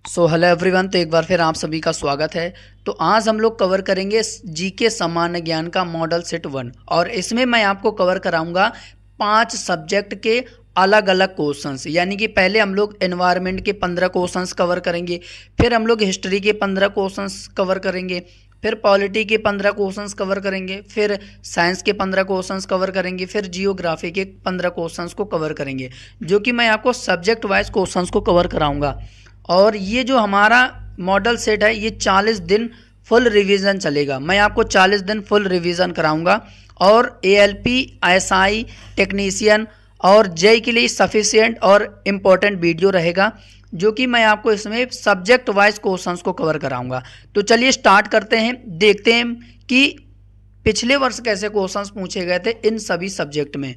Hello everyone. तो एक बार फिर आप सभी का स्वागत है। तो आज हम लोग कवर करेंगे जीके सामान्य ज्ञान का मॉडल सेट 1 और इसमें मैं आपको कवर कराऊंगा 5 सब्जेक्ट के अलग अलग क्वेश्चंस। यानी कि पहले हम लोग एनवायरनमेंट के 15 क्वेश्चंस कवर करेंगे, फिर हम लोग हिस्ट्री के 15 क्वेश्चंस कवर करेंगे, फिर पॉलिटी के 15 क्वेश्चंस कवर करेंगे, फिर साइंस के 15 क्वेश्चंस कवर करेंगे, फिर जियोग्राफी के 15 क्वेश्चंस को कवर करेंगे, जो कि मैं आपको सब्जेक्ट वाइज क्वेश्चंस को कवर कराऊंगा। और ये जो हमारा मॉडल सेट है ये 40 दिन फुल रिवीजन चलेगा। मैं आपको 40 दिन फुल रिवीजन कराऊंगा और एएलपी, एसआई, टेक्नीशियन और जेई के लिए सफिशिएंट और इम्पोर्टेंट वीडियो रहेगा, जो कि मैं आपको इसमें सब्जेक्ट वाइज क्वेश्चंस को कवर कराऊंगा। तो चलिए स्टार्ट करते हैं, देखते हैं कि पिछले वर्ष कैसे क्वेश्चंस पूछे गए थे इन सभी सब्जेक्ट में,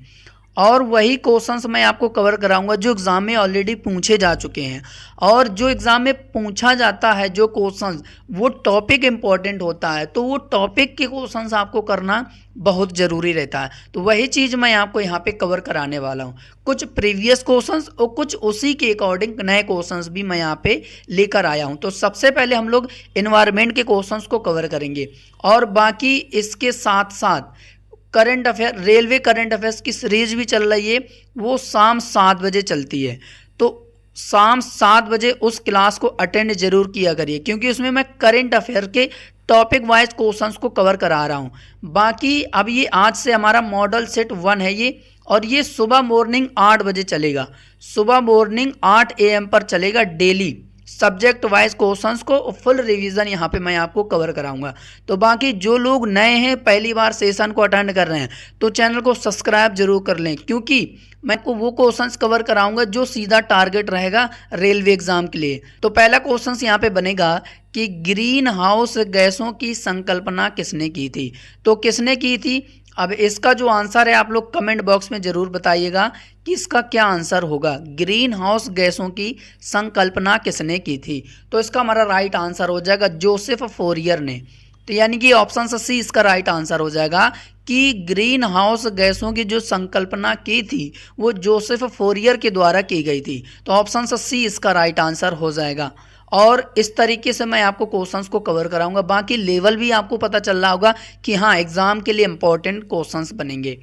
और वही क्वेश्चंस मैं आपको कवर कराऊंगा जो एग्ज़ाम में ऑलरेडी पूछे जा चुके हैं। और जो एग्ज़ाम में पूछा जाता है जो क्वेश्चंस, वो टॉपिक इम्पॉर्टेंट होता है, तो वो टॉपिक के क्वेश्चंस आपको करना बहुत ज़रूरी रहता है। तो वही चीज़ मैं आपको यहाँ पे कवर कराने वाला हूँ। कुछ प्रीवियस क्वेश्चंस और कुछ उसी के अकॉर्डिंग नए क्वेश्चंस भी मैं यहाँ पे लेकर आया हूँ। तो सबसे पहले हम लोग एनवायरनमेंट के क्वेश्चंस को कवर करेंगे और बाकी इसके साथ साथ current affair, railway current affairs की सीरीज भी चल रही है, वो शाम 7 बजे चलती है। तो शाम 7 बजे उस क्लास को अटेंड जरूर किया करिए, क्योंकि उसमें मैं करंट अफेयर के टॉपिक वाइज क्वेश्चंस को कवर करा रहा हूँ। बाकी अब ये आज से हमारा मॉडल सेट 1 है ये, और ये सुबह मॉर्निंग 8 बजे चलेगा। सुबह मॉर्निंग 8 AM पर चलेगा डेली। सब्जेक्ट वाइज क्वेश्चंस को फुल रिवीजन यहाँ पे मैं आपको कवर कराऊंगा। तो बाकी जो लोग नए हैं, पहली बार सेशन को अटेंड कर रहे हैं, तो चैनल को सब्सक्राइब जरूर कर लें, क्योंकि मैं आपको वो क्वेश्चंस कवर कराऊंगा जो सीधा टारगेट रहेगा रेलवे एग्जाम के लिए। तो पहला क्वेश्चंस यहाँ पे बनेगा कि ग्रीन हाउस गैसों की संकल्पना किसने की थी। तो किसने की थी, अब इसका जो आंसर है आप लोग कमेंट बॉक्स में ज़रूर बताइएगा कि इसका क्या आंसर होगा। ग्रीन हाउस गैसों की संकल्पना किसने की थी, तो इसका हमारा राइट आंसर हो जाएगा जोसेफ फोरियर ने। तो यानी कि ऑप्शन सी इसका राइट आंसर हो जाएगा कि ग्रीन हाउस गैसों की जो संकल्पना की थी वो जोसेफ फोरियर के द्वारा की गई थी। तो ऑप्शन सी इसका राइट आंसर हो जाएगा। और इस तरीके से मैं आपको क्वेश्चंस को कवर कराऊंगा। बाकी लेवल भी आपको पता चल रहा होगा कि हाँ, एग्जाम के लिए इंपॉर्टेंट क्वेश्चंस बनेंगे।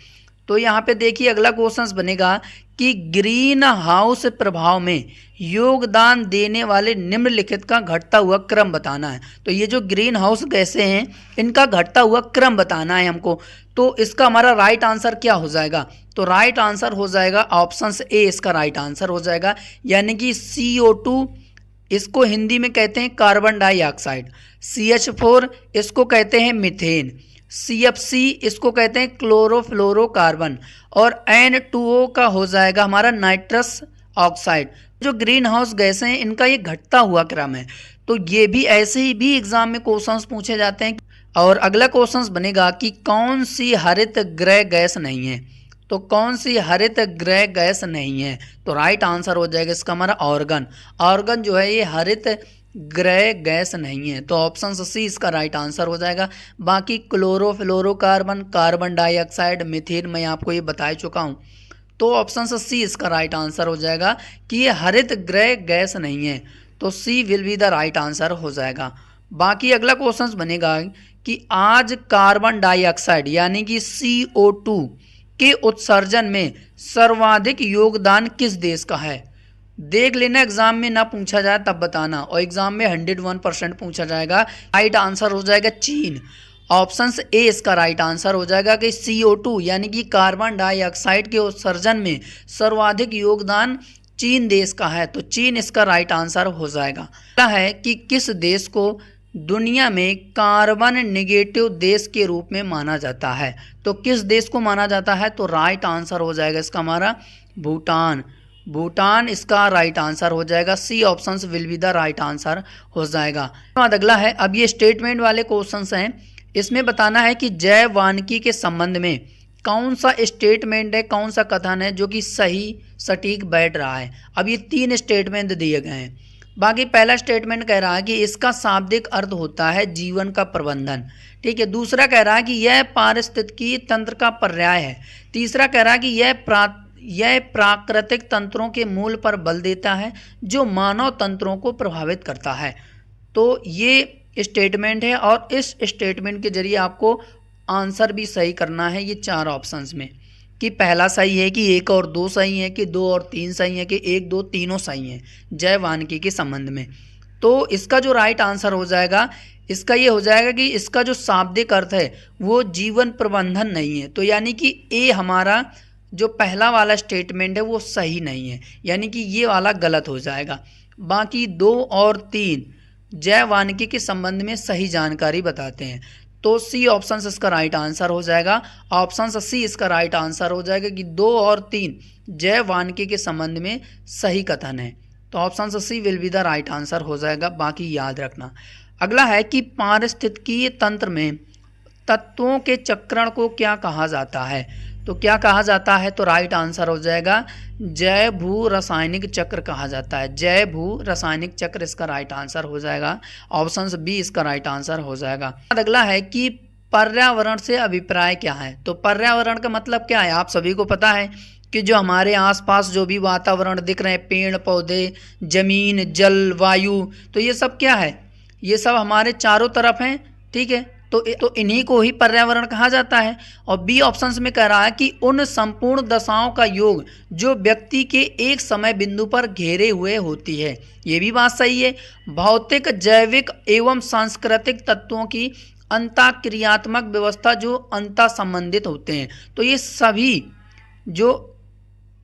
तो यहाँ पे देखिए अगला क्वेश्चंस बनेगा कि ग्रीन हाउस प्रभाव में योगदान देने वाले निम्नलिखित का घटता हुआ क्रम बताना है। तो ये जो ग्रीन हाउस गैसें हैं इनका घटता हुआ क्रम बताना है हमको। तो इसका हमारा राइट आंसर क्या हो जाएगा, तो राइट आंसर हो जाएगा ऑप्शन ए, इसका राइट आंसर हो जाएगा। यानी कि CO2 इसको हिंदी में कहते हैं कार्बन डाइऑक्साइड, CH4 इसको कहते हैं मीथेन, CFC इसको कहते हैं क्लोरोफ्लोरोकार्बन, और N2O का हो जाएगा हमारा नाइट्रस ऑक्साइड। जो ग्रीन हाउस गैसें हैं इनका ये घटता हुआ क्रम है। तो ये भी ऐसे ही भी एग्जाम में क्वेश्चंस पूछे जाते हैं। और अगला क्वेश्चंस बनेगा कि कौन सी हरित गृह गैस नहीं है। तो कौन सी हरित गृह गैस नहीं है, तो राइट आंसर हो जाएगा इसका हमारा ऑर्गन। ऑर्गन जो है ये हरित गृह गैस नहीं है। तो ऑप्शन सी इसका राइट आंसर हो जाएगा। बाकी क्लोरोफ्लोरोकार्बन, कार्बन डाइऑक्साइड, मीथेन मैं आपको ये बता चुका हूँ। तो ऑप्शन सी इसका राइट आंसर हो जाएगा कि ये हरित गृह गैस नहीं है। तो C will be the right answer हो जाएगा। बाकी अगला क्वेश्चन बनेगा कि आज कार्बन डाइऑक्साइड यानी कि CO2 के उत्सर्जन में सर्वाधिक योगदान किस देश का है। देख लेना, एग्जाम में ना पूछा जाए तब बताना, और एग्जाम में 101% पूछा जाएगा। राइट आंसर हो जाएगा चीन। ऑप्शन ए इसका राइट आंसर हो जाएगा कि CO2 यानी कि कार्बन डाइऑक्साइड के उत्सर्जन में सर्वाधिक योगदान चीन देश का है। तो चीन इसका राइट आंसर हो जाएगा। है कि किस देश को दुनिया में कार्बन नेगेटिव देश के रूप में माना जाता है। तो किस देश को माना जाता है, तो राइट आंसर हो जाएगा इसका हमारा भूटान। भूटान इसका राइट आंसर हो जाएगा। C option will be the right answer हो जाएगा। बाद अगला है, अब ये स्टेटमेंट वाले क्वेश्चंस हैं। इसमें बताना है कि जैव वानिकी के संबंध में कौन सा स्टेटमेंट है, कौन सा कथन है जो कि सही सटीक बैठ रहा है। अब ये 3 स्टेटमेंट दिए गए हैं। बाकी पहला स्टेटमेंट कह रहा है कि इसका शाब्दिक अर्थ होता है जीवन का प्रबंधन। ठीक है। दूसरा कह रहा है कि यह पारिस्थितिकी तंत्र का पर्याय है। तीसरा कह रहा है कि यह प्राकृतिक तंत्रों के मूल पर बल देता है जो मानव तंत्रों को प्रभावित करता है। तो ये स्टेटमेंट है और इस स्टेटमेंट के जरिए आपको आंसर भी सही करना है ये 4 ऑप्शंस में, कि पहला सही है, कि 1 और 2 सही है, कि 2 और 3 सही है, कि 1 2 तीनों सही हैं जय वानिकी के संबंध में। तो इसका जो राइट आंसर हो जाएगा, इसका ये हो जाएगा कि इसका जो शाब्दिक अर्थ है वो जीवन प्रबंधन नहीं है। तो यानी कि ए हमारा जो पहला वाला स्टेटमेंट है वो सही नहीं है, यानी कि ये वाला गलत हो जाएगा। बाकी 2 और 3 जय वानिकी के संबंध में सही जानकारी बताते हैं। तो सी ऑप्शन इसका राइट आंसर हो जाएगा। ऑप्शन सी इसका राइट आंसर हो जाएगा कि 2 और 3 जय वानिकी के संबंध में सही कथन है। तो option C will be the right answer हो जाएगा। बाकी याद रखना। अगला है कि पारिस्थितिकीय तंत्र में तत्वों के चक्रण को क्या कहा जाता है। तो क्या कहा जाता है, तो राइट आंसर हो जाएगा जैव भू रासायनिक चक्र कहा जाता है। जैव भू रासायनिक चक्र इसका राइट आंसर हो जाएगा। ऑप्शन बी इसका राइट आंसर हो जाएगा। अगला है कि पर्यावरण से अभिप्राय क्या है। तो पर्यावरण का मतलब क्या है, आप सभी को पता है कि जो हमारे आसपास जो भी वातावरण दिख रहे हैं, पेड़ पौधे, जमीन, जल, वायु, तो ये सब क्या है, ये सब हमारे चारों तरफ हैं, ठीक है। तो इन्हीं को ही पर्यावरण कहा जाता है। और बी ऑप्शंस में कह रहा है कि उन संपूर्ण दशाओं का योग जो व्यक्ति के एक समय बिंदु पर घेरे हुए होती है। ये भी बात सही है। भौतिक, जैविक एवं सांस्कृतिक तत्वों की अंतःक्रियात्मक व्यवस्था जो अंतः संबंधित होते हैं। तो ये सभी जो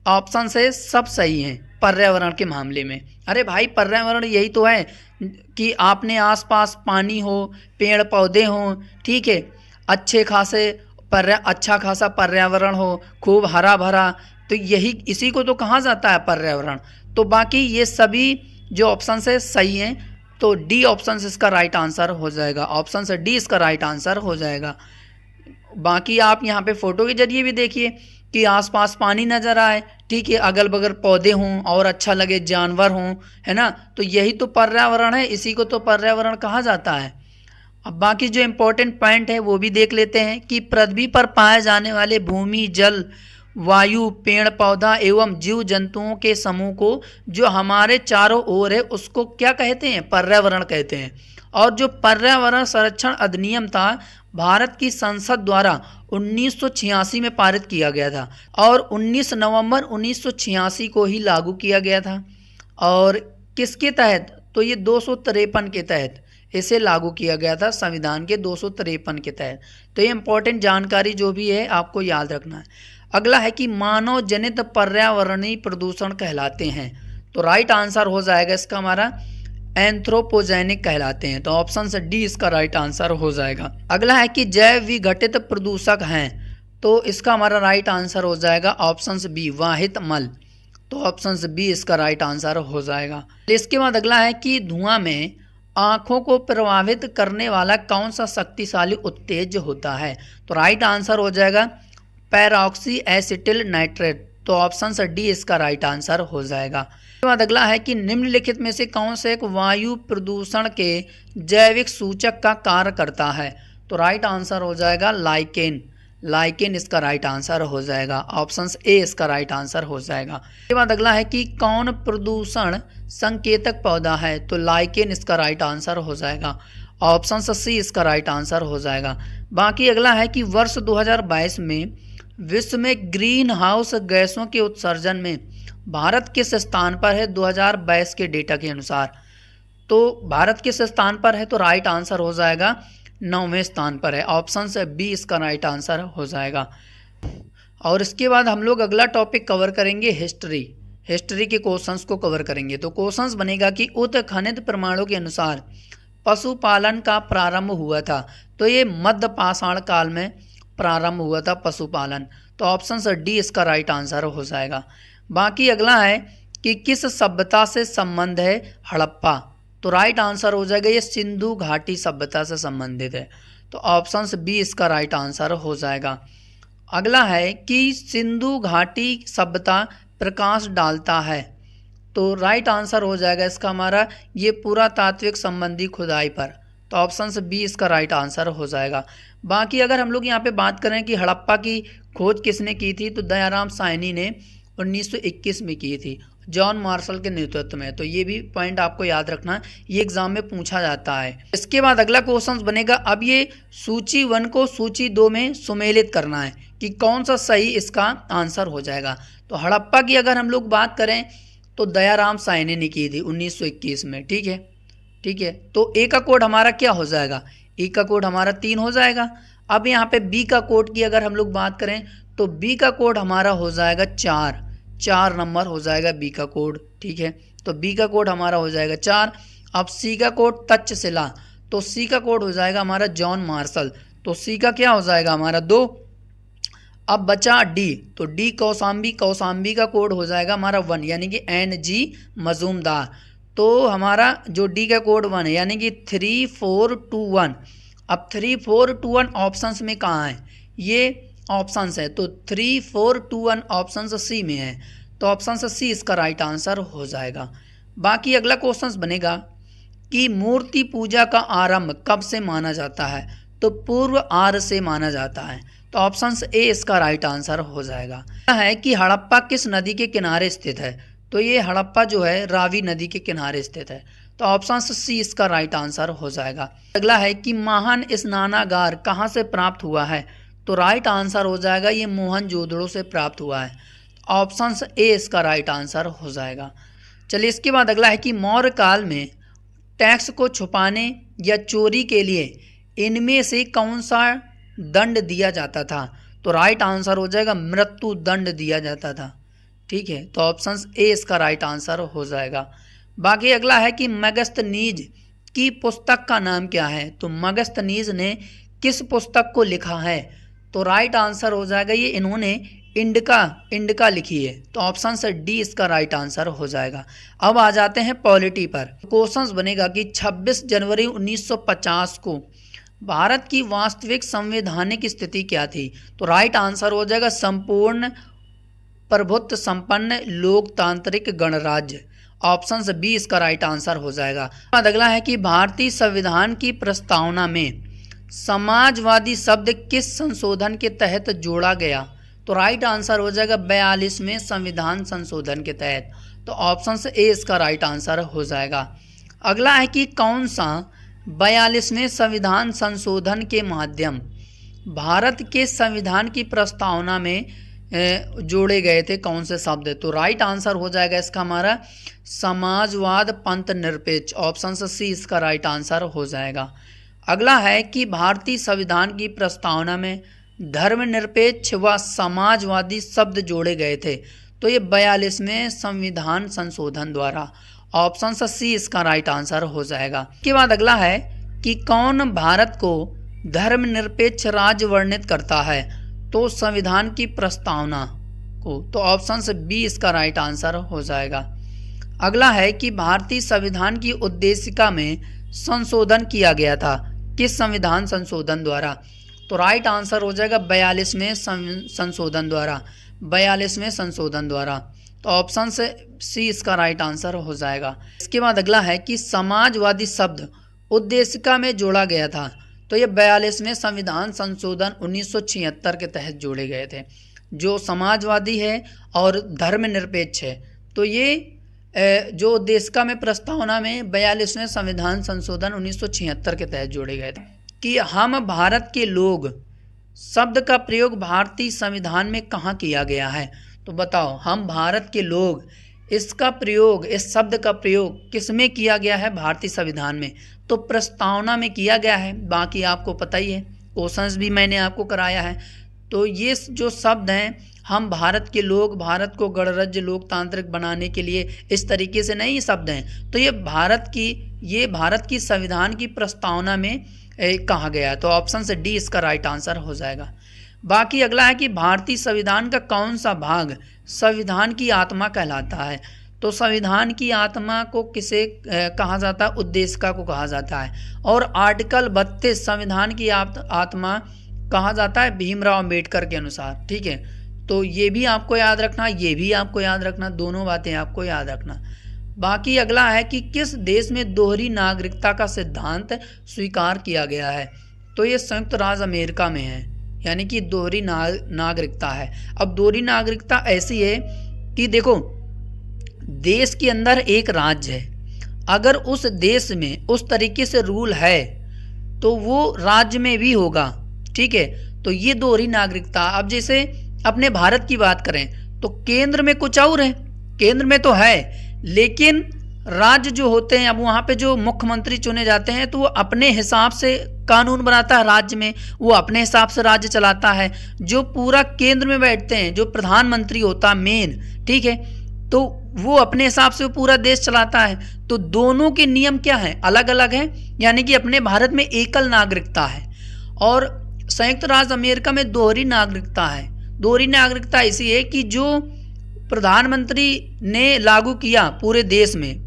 ऑप्शन है सब सही हैं पर्यावरण के मामले में। अरे भाई, पर्यावरण यही तो है कि आपने आसपास पानी हो, पेड़ पौधे हों, ठीक है, अच्छा खासा पर्यावरण हो, खूब हरा भरा, तो यही इसी को तो कहा जाता है पर्यावरण। तो बाकी ये सभी जो ऑप्शन है सही हैं। तो डी ऑप्शन इसका राइट आंसर हो जाएगा। ऑप्शन से डी इसका राइट आंसर हो जाएगा। बाकी आप यहाँ पे फोटो के जरिए भी देखिए कि आसपास पानी नज़र आए, ठीक है, अगल बगल पौधे हों और अच्छा लगे, जानवर हों, है ना। तो यही तो पर्यावरण है, इसी को तो पर्यावरण कहा जाता है। अब बाकी जो इम्पोर्टेंट पॉइंट है वो भी देख लेते हैं कि पृथ्वी पर पाए जाने वाले भूमि, जल, वायु, पेड़ पौधा एवं जीव जंतुओं के समूह को जो हमारे चारों ओर है उसको क्या कहते हैं, पर्यावरण कहते हैं। और जो पर्यावरण संरक्षण अधिनियम था भारत की संसद द्वारा 1986 में पारित किया गया था और 19 नवंबर 1986 को ही लागू किया गया था। और किसके तहत, तो ये 253 के तहत इसे लागू किया गया था, संविधान के 253 के तहत। तो ये इंपॉर्टेंट जानकारी जो भी है आपको याद रखना है। अगला है कि मानव जनित पर्यावरणीय प्रदूषण कहलाते हैं। तो राइट आंसर हो जाएगा इसका हमारा एंथ्रोपोजेनिक कहलाते हैं। तो ऑप्शन से डी इसका राइट आंसर हो जाएगा। अगला है कि जैव विघटित प्रदूषक हैं। तो इसका हमारा राइट आंसर हो जाएगा ऑप्शन बी वाहित मल। तो ऑप्शन बी इसका राइट आंसर हो जाएगा। इसके बाद अगला है कि धुआं में आँखों को प्रभावित करने वाला कौन सा शक्तिशाली उत्तेजक होता है। तो राइट आंसर हो जाएगा पैरॉक्सी एसिटिल नाइट्रेट। तो ऑप्शन से डी इसका राइट आंसर हो जाएगा। उसके बाद अगला है कि निम्नलिखित में से कौन से एक वायु प्रदूषण के जैविक सूचक का कार्य करता है। तो राइट आंसर हो जाएगा लाइकेन। लाइकेन इसका राइट आंसर हो जाएगा। ऑप्शन ए इसका राइट आंसर हो जाएगा। उसके बाद अगला है कि कौन प्रदूषण संकेतक पौधा है। तो लाइकेन इसका राइट आंसर हो जाएगा। ऑप्शन सी इसका राइट आंसर हो जाएगा। बाकी अगला है कि वर्ष 2022 में विश्व में ग्रीन हाउस गैसों के उत्सर्जन में भारत किस स्थान पर है 2022 के डेटा के अनुसार। तो भारत किस स्थान पर है, तो राइट आंसर हो जाएगा 9वें स्थान पर है। ऑप्शन से बी इसका राइट आंसर हो जाएगा। और इसके बाद हम लोग अगला टॉपिक कवर करेंगे हिस्ट्री। हिस्ट्री के क्वेश्चंस को कवर करेंगे। तो क्वेश्चंस बनेगा कि उत्खनित प्रमाणों के अनुसार पशुपालन का प्रारंभ हुआ था। तो ये मध्य पाषाण काल में प्रारंभ हुआ था पशुपालन। तो ऑप्शन से डी इसका राइट आंसर हो जाएगा। बाकी अगला है कि किस सभ्यता से संबंध है हड़प्पा। तो राइट आंसर हो जाएगा ये सिंधु घाटी सभ्यता से संबंधित है। तो ऑप्शन से बी इसका राइट आंसर हो जाएगा। अगला है कि सिंधु घाटी सभ्यता प्रकाश डालता है। तो राइट आंसर हो जाएगा इसका हमारा ये पुरातात्विक संबंधी खुदाई पर। तो ऑप्शन से बी इसका राइट आंसर हो जाएगा। बाकी अगर हम लोग यहाँ पे बात करें कि हड़प्पा की खोज किसने की थी, तो दयाराम साहनी ने 1921 में की थी जॉन मार्शल के नेतृत्व में। तो ये भी पॉइंट आपको याद रखना, ये एग्जाम में पूछा जाता है। इसके बाद अगला क्वेश्चन बनेगा, अब ये सूची 1 को सूची 2 में सुमेलित करना है कि कौन सा सही इसका आंसर हो जाएगा। तो हड़प्पा की अगर हम लोग बात करें तो दयाराम साहनी ने की थी 1921 में। ठीक है। तो ए का कोड हमारा क्या हो जाएगा, ए का कोड हमारा 3 हो जाएगा। अब यहाँ पे बी का कोड की अगर हम लोग बात करें तो बी का कोड हमारा हो जाएगा 4 नंबर हो जाएगा बी का कोड। ठीक है, तो बी का कोड हमारा हो जाएगा 4। अब सी का कोड तक्षशिला, तो सी का कोड हो जाएगा हमारा जॉन मार्शल, तो सी का क्या हो जाएगा हमारा 2। अब बचा डी, तो डी कौसाम्बी का कोड हो जाएगा हमारा 1 यानी कि NG मजूमदार। तो हमारा जो डी का कोड 1 है यानी कि 3421। अब 3421 ऑप्शंस में कहाँ है, ये ऑप्शंस है, तो 3421 ऑप्शन सी में है, तो ऑप्शन सी इसका राइट आंसर हो जाएगा। बाकी अगला क्वेश्चन बनेगा कि मूर्ति पूजा का आरंभ कब से माना जाता है, तो पूर्व आर्य से माना जाता है, तो ऑप्शन ए इसका राइट आंसर हो जाएगा। है कि हड़प्पा किस नदी के किनारे स्थित है, तो ये हड़प्पा जो है रावी नदी के किनारे स्थित है, तो ऑप्शन सी इसका राइट आंसर हो जाएगा। अगला है कि महान स्नानागार कहाँ से प्राप्त हुआ है, तो राइट आंसर हो जाएगा ये मोहनजोदड़ो से प्राप्त हुआ है, ऑप्शन ए इसका राइट आंसर हो जाएगा। चलिए इसके बाद अगला है कि मौर्य काल में टैक्स को छुपाने या चोरी के लिए इनमें से कौन सा दंड दिया जाता था, तो राइट आंसर हो जाएगा मृत्यु दंड दिया जाता था। ठीक है, तो ऑप्शन ए इसका राइट आंसर हो जाएगा। बाकी अगला है कि मगस्थनीज की पुस्तक का नाम क्या है, तो मगस्थनीज ने किस पुस्तक को लिखा है, तो राइट आंसर हो जाएगा ये इन्होंने इंडिका लिखी है, तो ऑप्शन से डी इसका राइट आंसर हो जाएगा। अब आ जाते हैं पॉलिटी पर। क्वेश्चन बनेगा कि 26 जनवरी 1950 को भारत की वास्तविक संवैधानिक स्थिति क्या थी, तो राइट आंसर हो जाएगा संपूर्ण प्रभुत्व संपन्न लोकतांत्रिक गणराज्य, ऑप्शन से बी इसका राइट आंसर हो जाएगा। अगला है कि भारतीय संविधान की प्रस्तावना में समाजवादी शब्द किस संशोधन के तहत जोड़ा गया, तो राइट आंसर हो जाएगा 42वें संविधान संशोधन के तहत, तो ऑप्शन से ए इसका राइट आंसर हो जाएगा। अगला है कि कौन सा 42वें संविधान संशोधन के माध्यम भारत के संविधान की प्रस्तावना में जोड़े गए थे, कौन से शब्द, तो राइट आंसर हो जाएगा इसका हमारा समाजवाद पंथ निरपेक्ष, ऑप्शन से सी इसका राइट आंसर हो जाएगा। अगला है कि भारतीय संविधान की प्रस्तावना में धर्मनिरपेक्ष व समाजवादी शब्द जोड़े गए थे, तो ये 42वें संविधान संशोधन द्वारा, ऑप्शन सी इसका राइट आंसर हो जाएगा। इसके बाद अगला है कि कौन भारत को धर्मनिरपेक्ष राज्य वर्णित करता है, तो संविधान की प्रस्तावना को, तो ऑप्शन से बी इसका राइट आंसर हो जाएगा। अगला है कि भारतीय संविधान की उद्देशिका में संशोधन किया गया था, किस संविधान संशोधन द्वारा, तो राइट आंसर हो जाएगा 42वें संशोधन द्वारा, 42वें संशोधन द्वारा, तो ऑप्शन से सी इसका राइट आंसर हो जाएगा। इसके बाद अगला है कि समाजवादी शब्द उद्देशिका में जोड़ा गया था, तो ये 42वें संविधान संशोधन 1976 के तहत जोड़े गए थे। जो समाजवादी है और धर्मनिरपेक्ष है, तो ये जो उद्देशिका में प्रस्तावना में 42वें संविधान संशोधन 1976 के तहत जोड़े गए थे। कि हम भारत के लोग शब्द का प्रयोग भारतीय संविधान में कहाँ किया गया है, तो बताओ हम भारत के लोग, इसका प्रयोग, इस शब्द का प्रयोग किस में किया गया है, भारतीय संविधान में, तो प्रस्तावना में किया गया है। बाकी आपको पता ही है, क्वेश्चंस भी मैंने आपको कराया है। तो ये जो शब्द हैं, हम भारत के लोग, भारत को गणराज्य लोकतांत्रिक बनाने के लिए, इस तरीके से नहीं शब्द हैं, तो ये भारत की संविधान की प्रस्तावना में कहा गया है, तो ऑप्शन से डी इसका राइट आंसर हो जाएगा। बाकी अगला है कि भारतीय संविधान का कौन सा भाग संविधान की आत्मा कहलाता है, तो संविधान की आत्मा को किसे कहा जाता है, उद्देशिका को कहा जाता है। और आर्टिकल 32 संविधान की आत्मा कहा जाता है भीमराव अंबेडकर के अनुसार। ठीक है, तो ये भी आपको याद रखना, ये भी आपको याद रखना, दोनों बातें आपको याद रखना। बाकी अगला है कि किस देश में दोहरी नागरिकता का सिद्धांत स्वीकार किया गया है, तो ये संयुक्त राज्य अमेरिका में है, यानी कि दोहरी नागरिकता है। अब दोहरी नागरिकता ऐसी है कि देखो, देश के अंदर एक राज्य है, अगर उस देश में उस तरीके से रूल है तो वो राज्य में भी होगा। ठीक है, तो ये दोहरी नागरिकता। अब जैसे अपने भारत की बात करें तो केंद्र में कुछ और है, केंद्र में तो है, लेकिन राज्य जो होते हैं, अब वहाँ पे जो मुख्यमंत्री चुने जाते हैं तो वो अपने हिसाब से कानून बनाता है, राज्य में वो अपने हिसाब से राज्य चलाता है। जो पूरा केंद्र में बैठते हैं, जो प्रधानमंत्री होता है मेन, ठीक है, तो वो अपने हिसाब से वो पूरा देश चलाता है। तो दोनों के नियम क्या हैं, अलग अलग हैं। यानी कि अपने भारत में एकल नागरिकता है और संयुक्त राज्य अमेरिका में दोहरी नागरिकता है। दोहरी नागरिकता ऐसी है कि जो प्रधानमंत्री ने लागू किया पूरे देश में,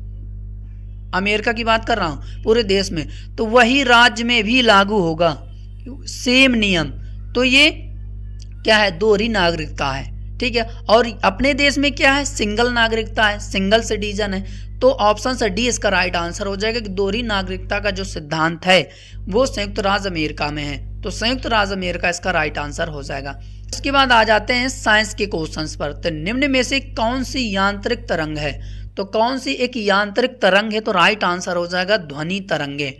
अमेरिका की बात कर रहा हूँ, पूरे देश में, तो वही राज्य में भी लागू होगा, सेम नियम। तो ये क्या है, दोहरी नागरिकता है। ठीक है, और अपने देश में क्या है, सिंगल नागरिकता है, सिंगल सिटीजन है। तो ऑप्शन से डी इसका राइट आंसर हो जाएगा कि दोहरी नागरिकता का जो सिद्धांत है वो संयुक्त राज्य अमेरिका में है। तो संयुक्त राज्य अमेरिका इसका राइट आंसर हो जाएगा। इसके बाद आ जाते हैं साइंस के क्वेश्चंस पर। तो निम्न में से कौन सी यांत्रिक तरंग है, तो कौन सी एक यांत्रिक तरंग है, तो राइट आंसर हो जाएगा ध्वनि तरंगे।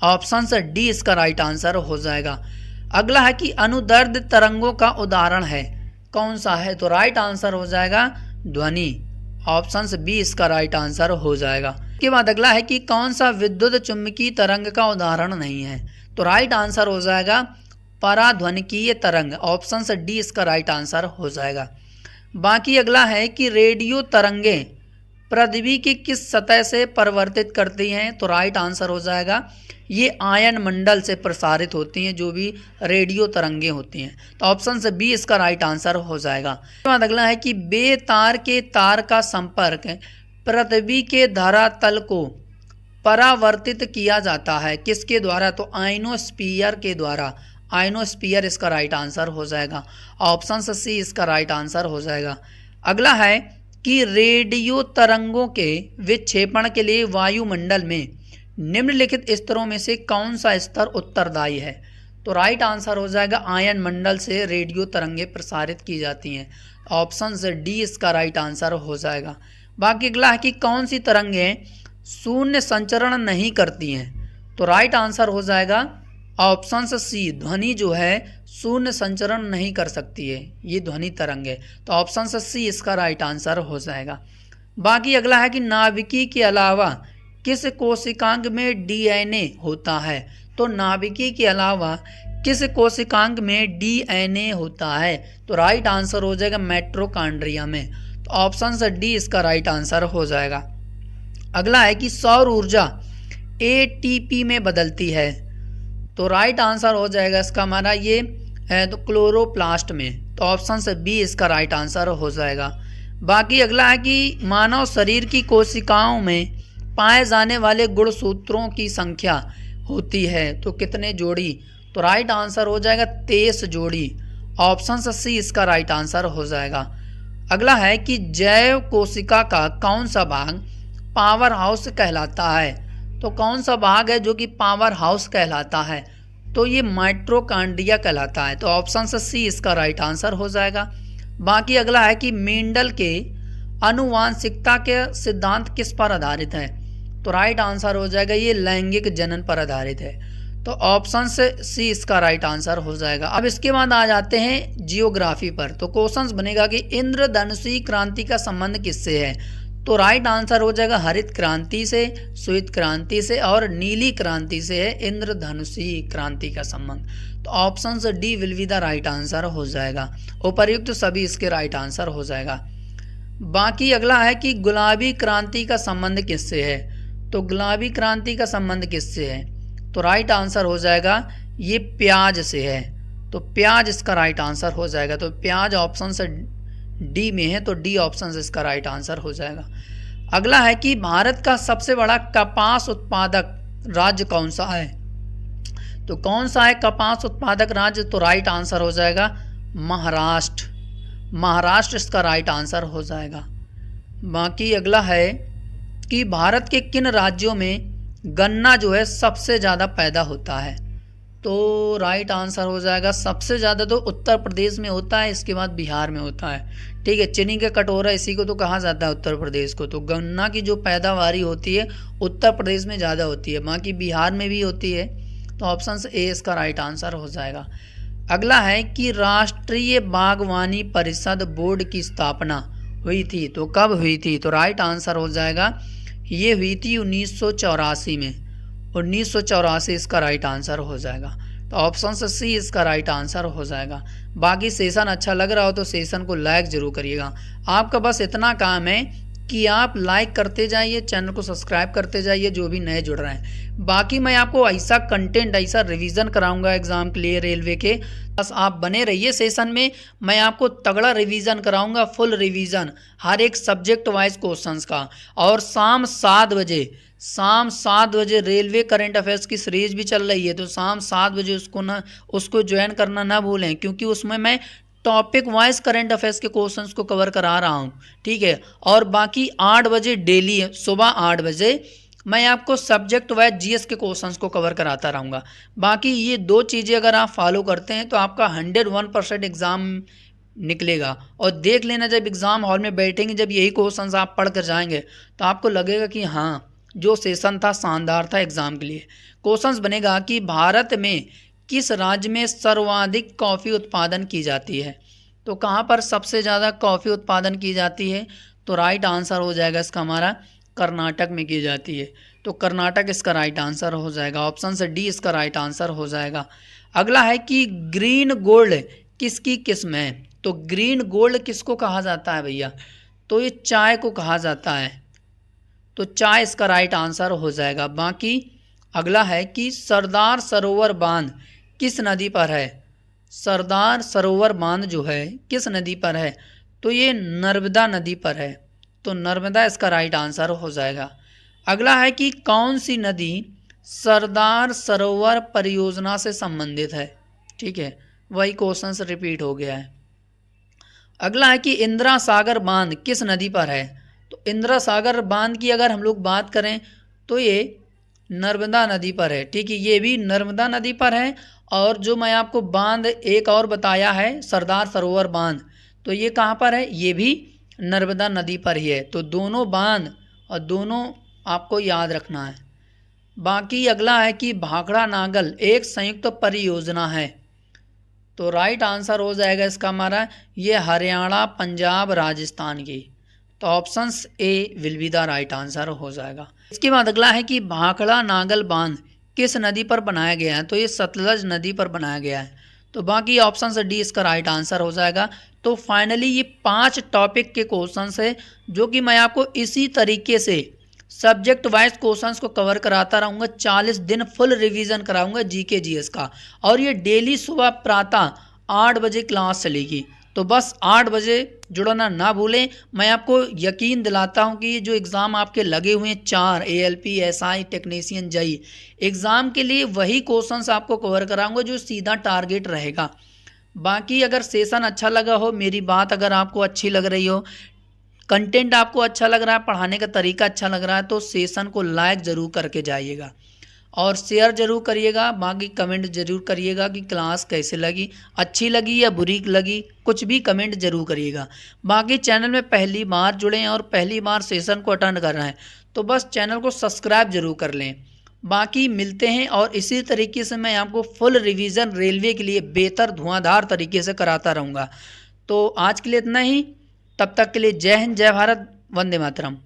ऑप्शन से डी इसका राइट आंसर हो जाएगा। अगला है कि अनुदैर्ध्य तरंगों का उदाहरण है, कौन सा है, तो राइट आंसर हो जाएगा ध्वनि। ऑप्शन से बी इसका राइट आंसर हो जाएगा। इसके बाद अगला है कि कौन सा विद्युत चुम्बकीय तरंग का उदाहरण नहीं है, तो राइट आंसर हो जाएगा पराध्वनिकीय तरंग। ऑप्शन से डी इसका राइट आंसर हो जाएगा। बाकी अगला है कि रेडियो तरंगे पृथ्वी की किस सतह से परिवर्तित करती हैं, तो राइट आंसर हो जाएगा ये आयन मंडल से प्रसारित होती हैं, जो भी रेडियो तरंगे होती हैं। तो ऑप्शन से बी इसका राइट आंसर हो जाएगा। उसके बाद अगला है कि बेतार के तार का संपर्क पृथ्वी के धरातल को परावर्तित किया जाता है, किसके द्वारा, तो आइनोस्फीयर के द्वारा। आइनोस्फीयर इसका राइट आंसर हो जाएगा। ऑप्शन से सी इसका राइट आंसर हो जाएगा। अगला है कि रेडियो तरंगों के विक्षेपण के लिए वायुमंडल में निम्नलिखित स्तरों में से कौन सा स्तर उत्तरदायी है, तो राइट आंसर हो जाएगा आयन मंडल से रेडियो तरंगे प्रसारित की जाती हैं। ऑप्शन से डी इसका राइट आंसर हो जाएगा। बाकी अगला है कि कौन सी तरंगें शून्य संचरण नहीं करती हैं, तो राइट आंसर हो जाएगा ऑप्शन से सी, ध्वनि जो है शून्य संचरण नहीं कर सकती है, ये ध्वनि तरंग है। तो ऑप्शन से सी इसका राइट आंसर हो जाएगा। बाकी अगला है कि नाभिकी के अलावा किस कोशिकांग में डीएनए होता है, तो नाभिकी के अलावा किस कोशिकांग में डीएनए होता है, तो राइट आंसर हो जाएगा माइटोकॉन्ड्रिया में। तो ऑप्शन से डी इसका राइट आंसर हो जाएगा। अगला है कि सौर ऊर्जा एटीपी में बदलती है, तो राइट आंसर हो जाएगा इसका हमारा ये है तो क्लोरोप्लास्ट में। तो ऑप्शन से बी इसका राइट आंसर हो जाएगा। बाकी अगला है कि मानव शरीर की कोशिकाओं में पाए जाने वाले गुणसूत्रों की संख्या होती है, तो कितने जोड़ी, तो राइट आंसर हो जाएगा 23 जोड़ी। ऑप्शन से सी इसका राइट आंसर हो जाएगा। अगला है कि जैव कोशिका का कौन सा भाग पावर हाउस कहलाता है, तो कौन सा भाग है जो कि पावर हाउस कहलाता है, तो ये माइटोकॉन्ड्रिया कहलाता है। तो ऑप्शन से सी इसका राइट आंसर हो जाएगा। बाकी अगला है कि मेंडल के आनुवांशिकता के सिद्धांत किस पर आधारित है, तो राइट आंसर हो जाएगा ये लैंगिक जनन पर आधारित है। तो ऑप्शन से सी इसका राइट आंसर हो जाएगा। अब इसके बाद आ जाते हैं जियोग्राफी पर। तो क्वेश्चंस बनेगा कि इंद्रधनुषी क्रांति का संबंध किससे है, तो राइट आंसर हो जाएगा हरित क्रांति से, श्वेत क्रांति से और नीली क्रांति से है इंद्रधनुषी क्रांति का संबंध। तो ऑप्शन से D will be the right answer हो जाएगा। उपर्युक्त सभी इसके राइट आंसर हो जाएगा। बाकी अगला है कि गुलाबी क्रांति का संबंध किससे है, तो गुलाबी क्रांति का संबंध किससे है, तो राइट आंसर हो जाएगा ये प्याज से है। तो प्याज इसका राइट आंसर हो जाएगा। तो प्याज ऑप्शन से डी में है, तो डी ऑप्शन से इसका राइट आंसर हो जाएगा। अगला है कि भारत का सबसे बड़ा कपास उत्पादक राज्य कौन सा है, तो कौन सा है कपास उत्पादक राज्य, तो राइट आंसर हो जाएगा महाराष्ट्र। महाराष्ट्र इसका राइट आंसर हो जाएगा। बाकी अगला है कि भारत के किन राज्यों में गन्ना जो है सबसे ज़्यादा पैदा होता है, तो राइट आंसर हो जाएगा, सबसे ज़्यादा तो उत्तर प्रदेश में होता है, इसके बाद बिहार में होता है। ठीक है, चीनी का कटोरा इसी को तो कहा जाता है उत्तर प्रदेश को। तो गन्ना की जो पैदावारी होती है उत्तर प्रदेश में ज़्यादा होती है, बाकी बिहार में भी होती है। तो ऑप्शन ए इसका राइट आंसर हो जाएगा। अगला है कि राष्ट्रीय बागवानी परिषद बोर्ड की स्थापना हुई थी, तो कब हुई थी? तो राइट आंसर हो जाएगा, ये हुई थी 1984 में। 1984 इसका राइट आंसर हो जाएगा। तो ऑप्शन सी इसका राइट आंसर हो जाएगा। बाकी सेशन अच्छा लग रहा हो तो सेशन को लाइक जरूर करिएगा। आपका बस इतना काम है कि आप लाइक करते जाइए, चैनल को सब्सक्राइब करते जाइए जो भी नए जुड़ रहे हैं। बाकी मैं आपको ऐसा कंटेंट, ऐसा रिवीजन कराऊंगा एग्जाम के लिए रेलवे के, बस आप बने रहिए सेशन में। मैं आपको तगड़ा रिवीजन कराऊंगा, फुल रिवीजन हर एक सब्जेक्ट वाइज क्वेश्चंस का। और शाम 7 बजे रेलवे करंट अफेयर्स की सीरीज भी चल रही है, तो शाम 7 बजे उसको ज्वाइन करना ना भूलें, क्योंकि उसमें मैं टॉपिक वाइज करंट अफेयर्स के क्वेश्चंस को कवर करा रहा हूँ। ठीक है, और बाकी 8 बजे डेली सुबह 8 बजे मैं आपको सब्जेक्ट वाइज जीएस के क्वेश्चंस को कवर कराता रहूँगा। बाकी ये दो चीज़ें अगर आप फॉलो करते हैं तो आपका 101% एग्ज़ाम निकलेगा। और देख लेना, जब एग्ज़ाम हॉल में बैठेंगे, जब यही क्वेश्चंस आप पढ़ कर जाएंगे तो आपको लगेगा कि हाँ, जो सेशन था शानदार था एग्ज़ाम के लिए। क्वेश्चंस बनेगा कि भारत में किस राज्य में सर्वाधिक कॉफ़ी उत्पादन की जाती है? तो कहाँ पर सबसे ज़्यादा कॉफ़ी उत्पादन की जाती है? तो राइट आंसर हो जाएगा इसका हमारा, कर्नाटक में की जाती है। तो कर्नाटक इसका राइट आंसर हो जाएगा। ऑप्शन से डी इसका राइट आंसर हो जाएगा। अगला है कि ग्रीन गोल्ड किसकी किस्म है? तो ग्रीन गोल्ड किसको कहा जाता है भैया? तो ये चाय को कहा जाता है। तो चाय इसका राइट आंसर हो जाएगा। बाकी अगला है कि सरदार सरोवर बांध किस नदी पर है? सरदार सरोवर बांध जो है किस नदी पर है? तो ये नर्मदा नदी पर है। तो नर्मदा इसका राइट आंसर हो जाएगा। अगला है कि कौन सी नदी सरदार सरोवर परियोजना से संबंधित है? ठीक है, वही क्वेश्चन रिपीट हो गया है। अगला है कि इंदिरा सागर बांध किस नदी पर है? तो इंदिरा सागर बांध की अगर हम लोग बात करें तो ये नर्मदा नदी पर है। ठीक है, ये भी नर्मदा नदी पर है। और जो मैं आपको बांध एक और बताया है सरदार सरोवर बांध, तो ये कहाँ पर है? ये भी नर्मदा नदी पर ही है। तो दोनों बांध और दोनों आपको याद रखना है। बाकी अगला है कि भाखड़ा नागल एक संयुक्त परियोजना है। तो राइट आंसर हो जाएगा इसका हमारा, ये हरियाणा, पंजाब, राजस्थान की। तो option A will be the right answer हो जाएगा। इसके बाद अगला है कि भाखड़ा नागल बांध किस नदी पर बनाया गया है? तो ये सतलज नदी पर बनाया गया है। तो बाकी ऑप्शन से डी इसका राइट आंसर हो जाएगा। तो फाइनली ये 5 टॉपिक के क्वेश्चंस है जो कि मैं आपको इसी तरीके से सब्जेक्ट वाइज क्वेश्चंस को कवर कराता रहूँगा। 40 दिन फुल रिवीजन कराऊंगा जीके जीएस का। और ये डेली सुबह प्रातः 8 बजे क्लास चलेगी। तो बस 8 बजे जुड़ना ना भूलें। मैं आपको यकीन दिलाता हूं कि ये जो एग्ज़ाम आपके लगे हुए हैं 4 ALP, SI, technician, JE exam के लिए वही क्वेश्चंस आपको कवर कराऊंगा जो सीधा टारगेट रहेगा। बाकी अगर सेशन अच्छा लगा हो, मेरी बात अगर आपको अच्छी लग रही हो, कंटेंट आपको अच्छा लग रहा है, पढ़ाने का तरीका अच्छा लग रहा है, तो सेशन को लाइक ज़रूर करके जाइएगा और शेयर ज़रूर करिएगा। बाकी कमेंट ज़रूर करिएगा कि क्लास कैसे लगी, अच्छी लगी या बुरी लगी, कुछ भी कमेंट ज़रूर करिएगा। बाकी चैनल में पहली बार जुड़े हैं और पहली बार सेशन को अटेंड कर रहे हैं तो बस चैनल को सब्सक्राइब ज़रूर कर लें। बाकी मिलते हैं और इसी तरीके से मैं आपको फुल रिवीजन रेलवे के लिए बेहतर धुआंधार तरीके से कराता रहूँगा। तो आज के लिए इतना ही, तब तक के लिए जय हिंद, जय भारत, वंदे मातरम।